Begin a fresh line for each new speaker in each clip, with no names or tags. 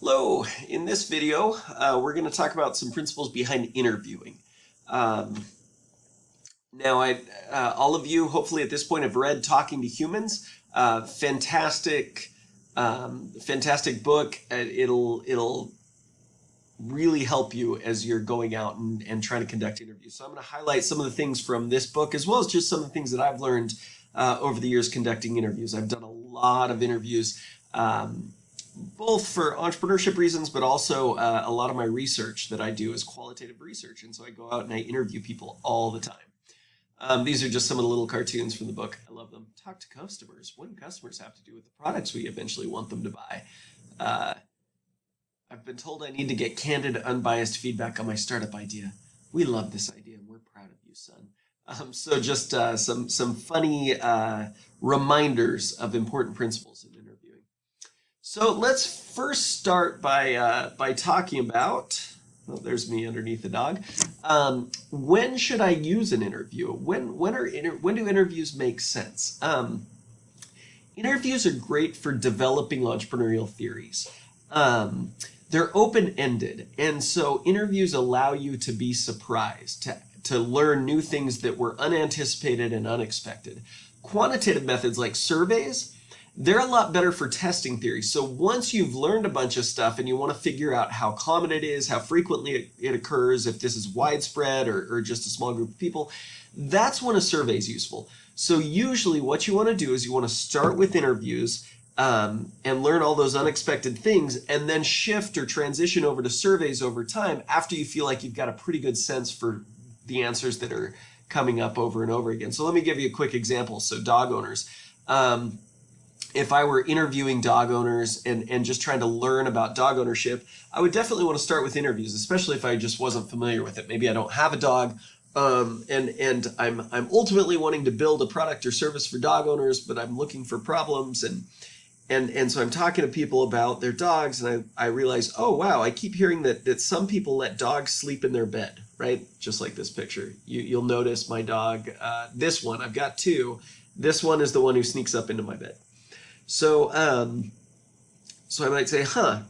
Hello, in this video, we're going to talk about some principles behind interviewing. Um, all of you, hopefully at this point, have read Talking to Humans. Fantastic book. It'll really help you as you're going out and trying to conduct interviews. So I'm going to highlight some of the things from this book, as well as just some of the things that I've learned over the years conducting interviews. I've done a lot of interviews. Both for entrepreneurship reasons, but also a lot of my research that I do is qualitative research. And so I go out and I interview people all the time. These are just some of the little cartoons from the book. I love them. Talk to customers. What do customers have to do with the products we eventually want them to buy? I've been told I need to get candid, unbiased feedback on my startup idea. We love this idea and we're proud of you, son. So just some funny reminders of important principles in interviewing. So let's first start by talking about, oh, there's me underneath the dog. When should I use an interview? When do interviews make sense? Interviews are great for developing entrepreneurial theories. They're open-ended, and so interviews allow you to be surprised, to learn new things that were unanticipated and unexpected. Quantitative methods like surveys, they're a lot better for testing theory. So once you've learned a bunch of stuff and you want to figure out how common it is, how frequently it occurs, if this is widespread or just a small group of people, that's when a survey is useful. So usually what you want to do is you want to start with interviews and learn all those unexpected things, and then shift or transition over to surveys over time after you feel like you've got a pretty good sense for the answers that are coming up over and over again. So let me give you a quick example. So dog owners. If I were interviewing dog owners and just trying to learn about dog ownership, I would definitely want to start with interviews, especially if I just wasn't familiar with it. Maybe I don't have a dog, and I'm ultimately wanting to build a product or service for dog owners, but I'm looking for problems, and so I'm talking to people about their dogs, and I realize, oh wow, I keep hearing that some people let dogs sleep in their bed, right? Just like this picture. You'll notice my dog, this one, I've got two. This one is the one who sneaks up into my bed. So so I might say,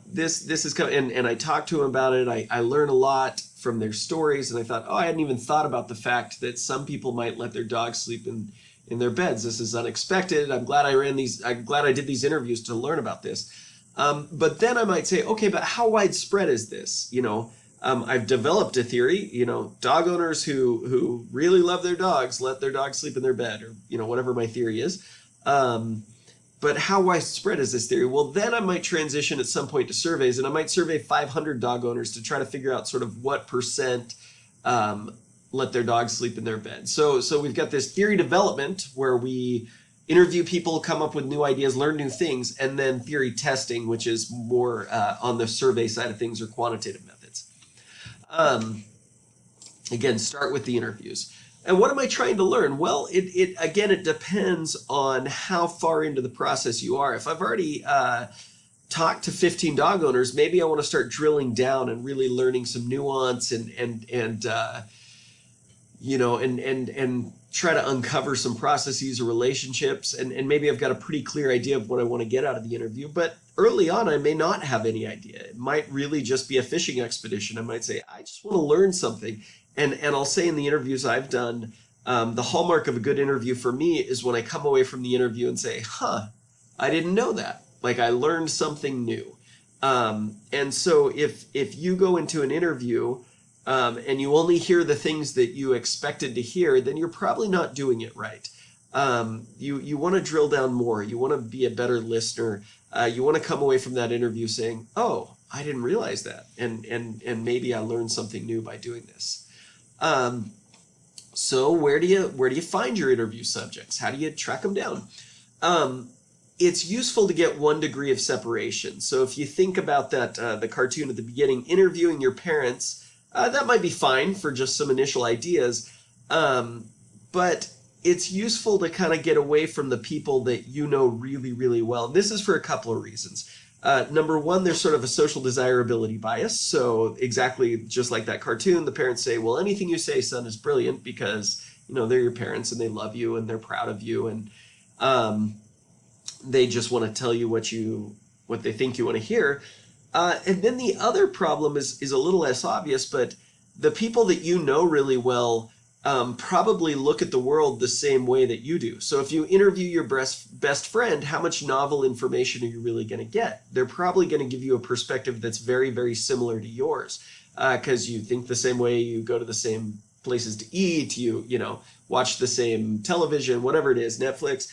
this is coming, and I talk to them about it. I learn a lot from their stories, and I thought, oh, I hadn't even thought about the fact that some people might let their dogs sleep in their beds. This is unexpected. I'm glad I did these interviews to learn about this. But then I might say, okay, but how widespread is this? I've developed a theory, dog owners who really love their dogs let their dogs sleep in their bed, or, whatever my theory is. But how widespread is this theory? Well, then I might transition at some point to surveys, and I might survey 500 dog owners to try to figure out sort of what percent let their dogs sleep in their bed. So we've got this theory development where we interview people, come up with new ideas, learn new things, and then theory testing, which is more on the survey side of things or quantitative methods. Again, start with the interviews. And what am I trying to learn? Well, it depends on how far into the process you are. If I've already talked to 15 dog owners, maybe I want to start drilling down and really learning some nuance and try to uncover some processes or relationships, and maybe I've got a pretty clear idea of what I want to get out of the interview. But early on, I may not have any idea. It might really just be a fishing expedition. I might say, I just want to learn something. And I'll say in the interviews I've done, the hallmark of a good interview for me is when I come away from the interview and say, I didn't know that. Like, I learned something new. And so if you go into an interview and you only hear the things that you expected to hear, then you're probably not doing it right. You want to drill down more. You want to be a better listener. You want to come away from that interview saying, oh, I didn't realize that. And maybe I learned something new by doing this. So where do you find your interview subjects? How do you track them down? It's useful to get 1 degree of separation. So if you think about that, the cartoon at the beginning, interviewing your parents, that might be fine for just some initial ideas. But it's useful to kind of get away from the people that you know really, really well. And this is for a couple of reasons. Number one, there's sort of a social desirability bias. So exactly just like that cartoon, the parents say, well, anything you say, son, is brilliant because, they're your parents and they love you and they're proud of you. And they just want to tell you what they think you want to hear. And then the other problem is a little less obvious, but the people that you know really well probably look at the world the same way that you do. So if you interview your best friend, how much novel information are you really going to get? They're probably going to give you a perspective that's very, very similar to yours, because you think the same way, you go to the same places to eat, you know, watch the same television, whatever it is, Netflix.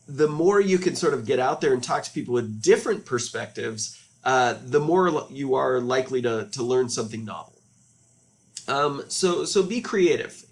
The more you can sort of get out there and talk to people with different perspectives, the more you are likely to learn something novel. So be creative.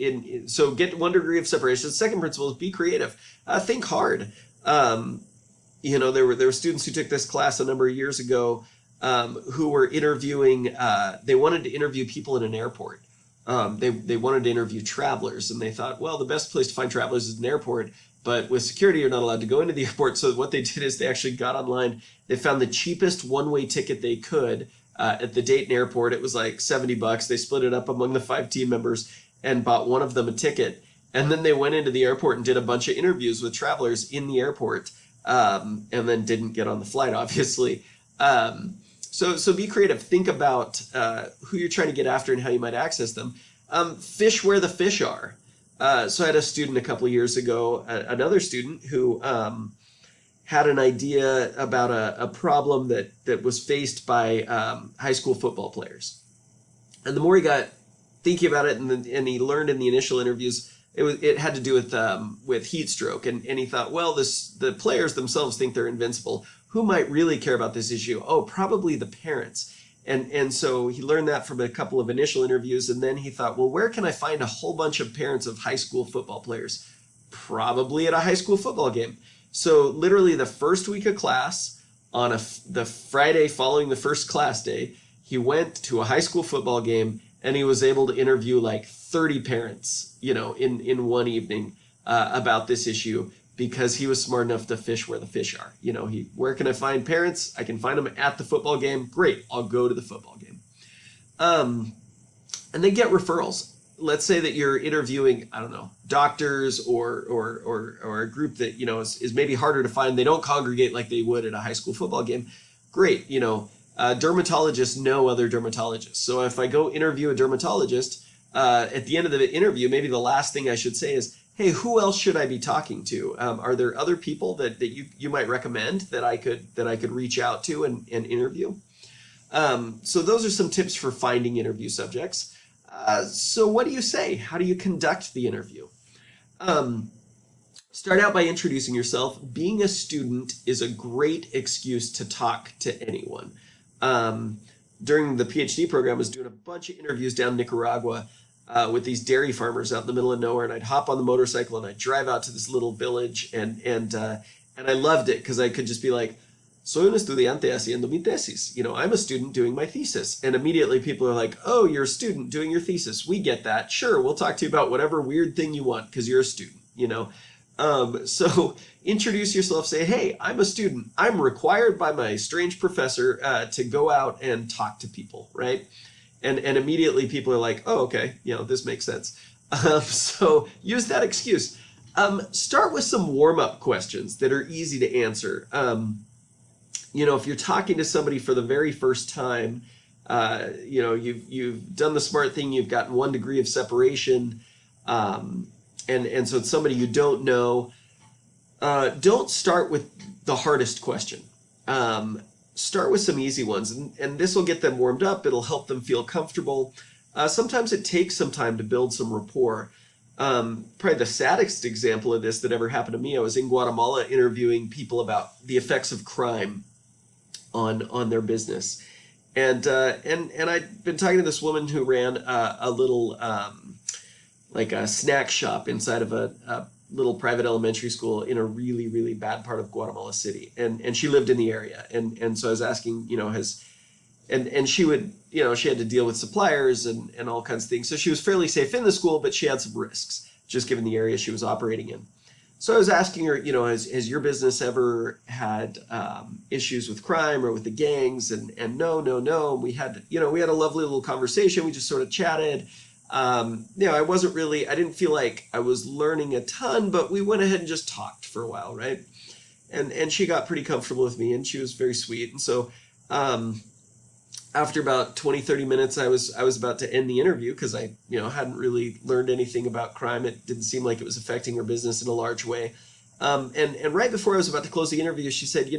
So get 1 degree of separation. The second principle is be creative. Think hard. You know, there were students who took this class a number of years ago who were interviewing. They wanted to interview people in an airport. They wanted to interview travelers, and they thought, well, the best place to find travelers is an airport. But with security, you're not allowed to go into the airport. So what they did is they actually got online. They found the cheapest one-way ticket they could at the Dayton airport. It was like $70. They split it up among the 5 team members and bought one of them a ticket. And then they went into the airport and did a bunch of interviews with travelers in the airport, and then didn't get on the flight, obviously. So be creative. Think about who you're trying to get after and how you might access them. Fish where the fish are. So I had a student a couple of years ago, another student who had an idea about a problem that was faced by high school football players. And the more he got thinking about it, and he learned in the initial interviews, it had to do with heat stroke. And he thought, well, the players themselves think they're invincible. Who might really care about this issue? Oh, probably the parents. And so he learned that from a couple of initial interviews, and then he thought, well, where can I find a whole bunch of parents of high school football players? Probably at a high school football game. So literally the first week of class, on the Friday following the first class day, he went to a high school football game, and he was able to interview like 30 parents, you know, in one evening about this issue, because he was smart enough to fish where the fish are. You know, where can I find parents? I can find them at the football game. Great, I'll go to the football game. And then get referrals. Let's say that you're interviewing, I don't know, doctors or a group that, you know, is maybe harder to find. They don't congregate like they would at a high school football game. Great, you know, dermatologists know other dermatologists. So if I go interview a dermatologist, at the end of the interview, maybe the last thing I should say is, hey, who else should I be talking to? Are there other people that you might recommend that I could reach out to and interview? So those are some tips for finding interview subjects. So what do you say? How do you conduct the interview? Start out by introducing yourself. Being a student is a great excuse to talk to anyone. During the PhD program, I was doing a bunch of interviews down in Nicaragua with these dairy farmers out in the middle of nowhere, and I'd hop on the motorcycle and I'd drive out to this little village, and I loved it because I could just be like, soy un estudiante haciendo mi tesis. You know, I'm a student doing my thesis. And immediately people are like, oh, you're a student doing your thesis. We get that. Sure, we'll talk to you about whatever weird thing you want because you're a student, you know. So introduce yourself, say, hey, I'm a student. I'm required by my strange professor to go out and talk to people, right? And immediately people are like, oh, okay, you know, this makes sense. So use that excuse. Start with some warm-up questions that are easy to answer. You know, if you're talking to somebody for the very first time, you know, you've done the smart thing, you've gotten 1 degree of separation, and so it's somebody you don't know. Don't start with the hardest question. Start with some easy ones, and this will get them warmed up. It'll help them feel comfortable. Sometimes it takes some time to build some rapport. Probably the saddest example of this that ever happened to me, I was in Guatemala interviewing people about the effects of crime on their business. And I'd been talking to this woman who ran a little like a snack shop inside of a little private elementary school in a really, really bad part of Guatemala City. And she lived in the area. And so I was asking, you know, and she would, you know, she had to deal with suppliers and all kinds of things. So she was fairly safe in the school, but she had some risks just given the area she was operating in. So I was asking her, you know, has your business ever had issues with crime or with the gangs? And no. We had, you know, we had a lovely little conversation. We just sort of chatted. You know, I didn't feel like I was learning a ton, but we went ahead and just talked for a while, right? and she got pretty comfortable with me, and she was very sweet. And so after about 20-30 minutes, I was about to end the interview because I hadn't really learned anything about crime. It didn't seem like it was affecting her business in a large way. And right before I was about to close the interview, she said,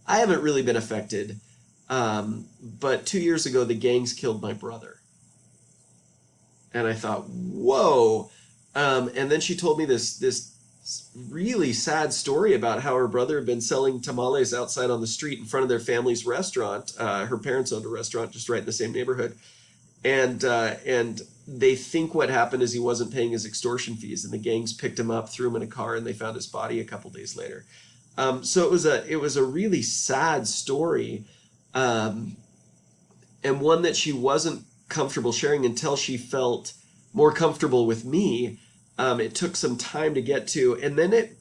I haven't really been affected, but 2 years ago the gangs killed my brother. And I thought, whoa. And then she told me this really sad story about how her brother had been selling tamales outside on the street in front of their family's restaurant. Her parents owned a restaurant just right in the same neighborhood. And they think what happened is he wasn't paying his extortion fees, and the gangs picked him up, threw him in a car, and they found his body a couple days later. So it was a really sad story, and one that she wasn't comfortable sharing until she felt more comfortable with me. It took some time to get to, and then it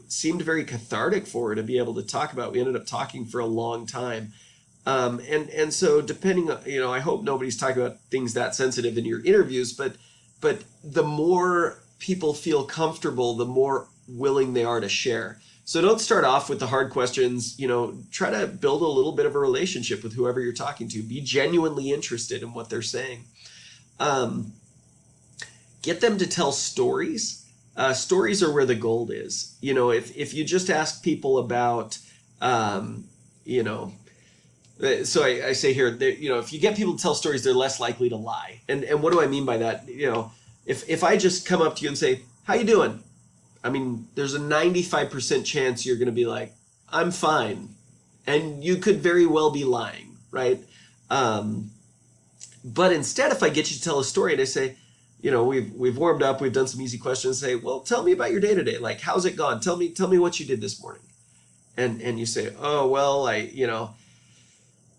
seemed very cathartic for her to be able to talk about. We ended up talking for a long time. And so depending on, I hope nobody's talking about things that sensitive in your interviews, but the more people feel comfortable, the more willing they are to share. So don't start off with the hard questions. Try to build a little bit of a relationship with whoever you're talking to. Be genuinely interested in what they're saying. Get them to tell stories. Stories are where the gold is. If you just ask people about, so I say here, if you get people to tell stories, they're less likely to lie. And what do I mean by that? If I just come up to you and say, how you doing? I mean, there's a 95% chance you're going to be like, I'm fine. And you could very well be lying, right? But instead, if I get you to tell a story and I say, we've warmed up, we've done some easy questions, say, well, tell me about your day today. Like, how's it gone? Tell me what you did this morning. And you say, oh, well,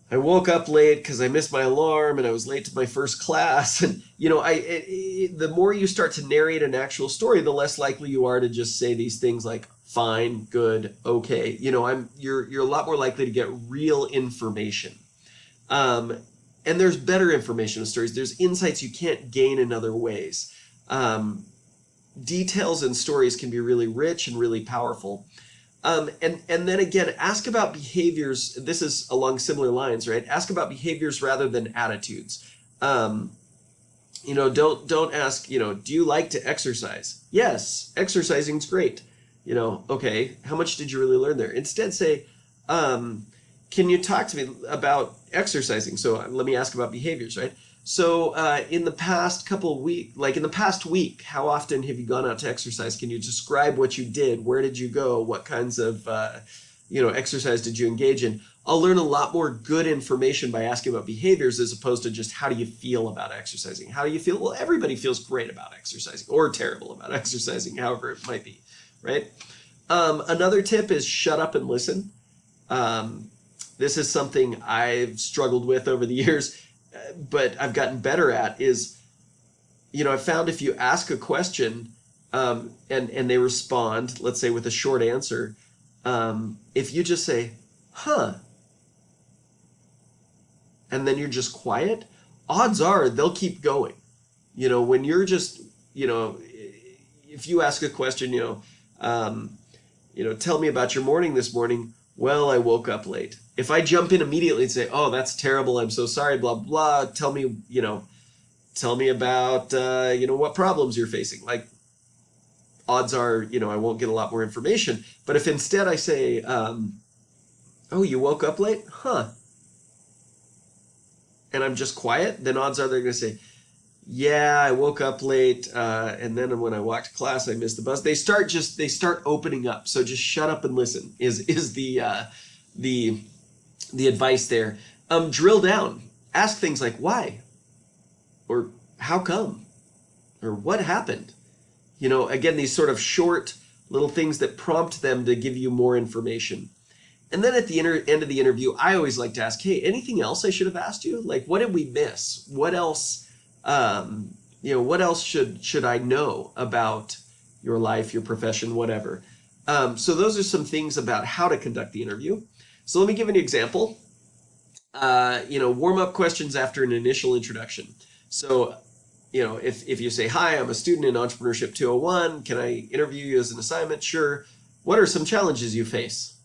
I woke up late because I missed my alarm and I was late to my first class. And, the more you start to narrate an actual story, the less likely you are to just say these things like fine, good, okay. You're a lot more likely to get real information. And there's better information in stories. There's insights you can't gain in other ways. Details in stories can be really rich and really powerful. And then again, ask about behaviors. This is along similar lines, right? Ask about behaviors rather than attitudes. Don't ask, do you like to exercise? Yes, exercising's great. Okay, how much did you really learn there? Instead say, can you talk to me about exercising? So let me ask about behaviors, right? So in the past week, how often have you gone out to exercise? Can you describe what you did? Where did you go? What kinds of exercise did you engage in? I'll learn a lot more good information by asking about behaviors as opposed to just how do you feel about exercising? How do you feel? Well, everybody feels great about exercising or terrible about exercising, however it might be, right? Another tip is shut up and listen. This is something I've struggled with over the years, but I've gotten better at is, I've found if you ask a question and they respond, let's say with a short answer, if you just say, huh, and then you're just quiet, odds are they'll keep going. When you're just, if you ask a question, tell me about your morning this morning. Well, I woke up late. If I jump in immediately and say, oh, that's terrible, I'm so sorry, blah, blah, tell me about, what problems you're facing. Like, odds are, I won't get a lot more information. But if instead I say, oh, you woke up late? Huh. And I'm just quiet, then odds are they're going to say, yeah, I woke up late, and then when I walked to class, I missed the bus. They start opening up. So just shut up and listen is the advice there. Drill down. Ask things like why, or how come, or what happened. Again, these sort of short little things that prompt them to give you more information. And then at the end of the interview, I always like to ask, hey, anything else I should have asked you? Like, what did we miss? What else? What else should I know about your life, your profession, whatever? So those are some things about how to conduct the interview. So let me give an example. Warm-up questions after an initial introduction. So, if you say, hi, I'm a student in Entrepreneurship 201, can I interview you as an assignment? Sure. What are some challenges you face?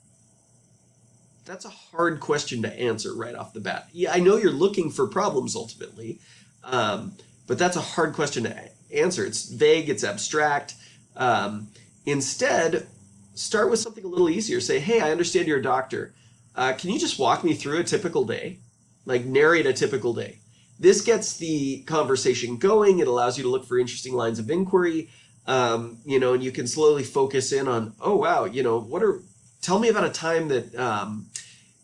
That's a hard question to answer right off the bat. Yeah, I know you're looking for problems ultimately, but that's a hard question to answer. It's vague, it's abstract. Instead, start with something a little easier. Say, hey, I understand you're a doctor. Can you just walk me through a typical day? Like narrate a typical day. This gets the conversation going. It allows you to look for interesting lines of inquiry. And you can slowly focus in on, oh, wow, tell me about a time that,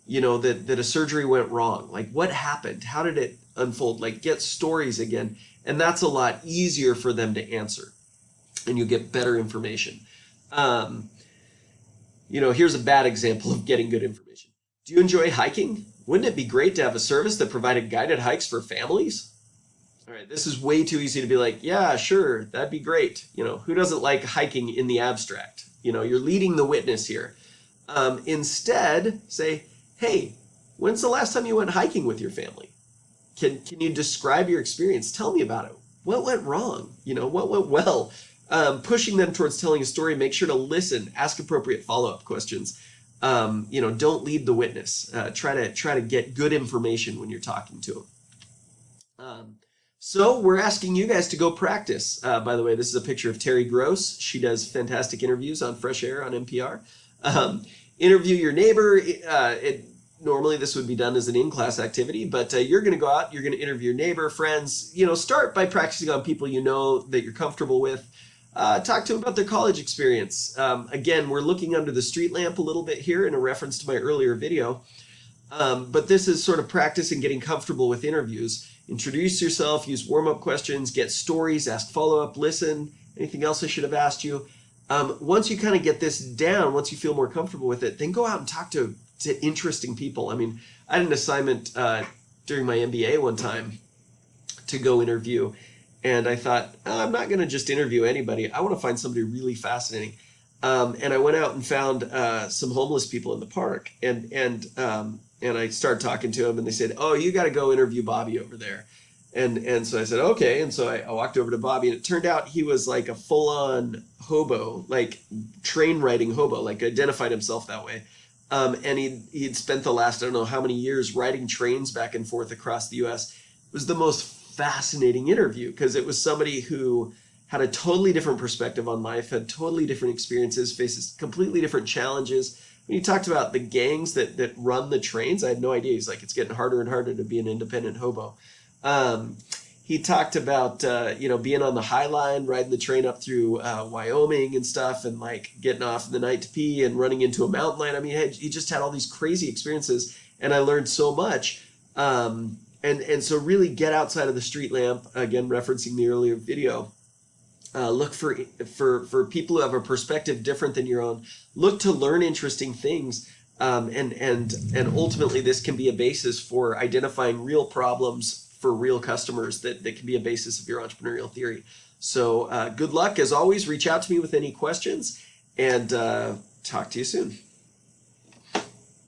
that a surgery went wrong. Like what happened? How did it unfold? Like get stories again. And that's a lot easier for them to answer. And you get better information. Here's a bad example of getting good information. Do you enjoy hiking? Wouldn't it be great to have a service that provided guided hikes for families? All right, this is way too easy to be like, yeah, sure, that'd be great. Who doesn't like hiking in the abstract? You're leading the witness here. Instead, say, hey, when's the last time you went hiking with your family? Can you describe your experience? Tell me about it. What went wrong? What went well? Pushing them towards telling a story. Make sure to listen. Ask appropriate follow-up questions. Don't lead the witness. Try to get good information when you're talking to them. So we're asking you guys to go practice. By the way, this is a picture of Terry Gross. She does fantastic interviews on Fresh Air on NPR. Interview your neighbor. Normally this would be done as an in-class activity, but you're going to go out, you're going to interview your neighbor, friends. Start by practicing on people that you're comfortable with. Talk to them about their college experience. Again, we're looking under the street lamp a little bit here in a reference to my earlier video. But this is sort of practice in getting comfortable with interviews. Introduce yourself, use warm-up questions, get stories, ask follow-up, listen. Anything else I should have asked you? Once you kind of get this down, once you feel more comfortable with it, then go out and talk to interesting people. I mean, I had an assignment during my MBA one time to go interview. And I thought, I'm not going to just interview anybody. I want to find somebody really fascinating. And I went out and found some homeless people in the park. And I started talking to them, and they said, oh, you got to go interview Bobby over there. And so I said, okay. And so I walked over to Bobby, and it turned out he was like a full-on hobo, like train riding hobo, like identified himself that way. And he'd spent the last, I don't know how many years riding trains back and forth across the U.S. It was the most fascinating interview because it was somebody who had a totally different perspective on life, had totally different experiences, faces completely different challenges. When he talked about the gangs that run the trains, I had no idea. He's like, it's getting harder and harder to be an independent hobo. He talked about, being on the High Line, riding the train up through Wyoming and stuff, and like getting off in the night to pee and running into a mountain lion. I mean, he just had all these crazy experiences, and I learned so much. And so really get outside of the street lamp, again, referencing the earlier video. Look for people who have a perspective different than your own. Look to learn interesting things. And ultimately this can be a basis for identifying real problems for real customers that can be a basis of your entrepreneurial theory. So good luck. As always, reach out to me with any questions, and talk to you soon.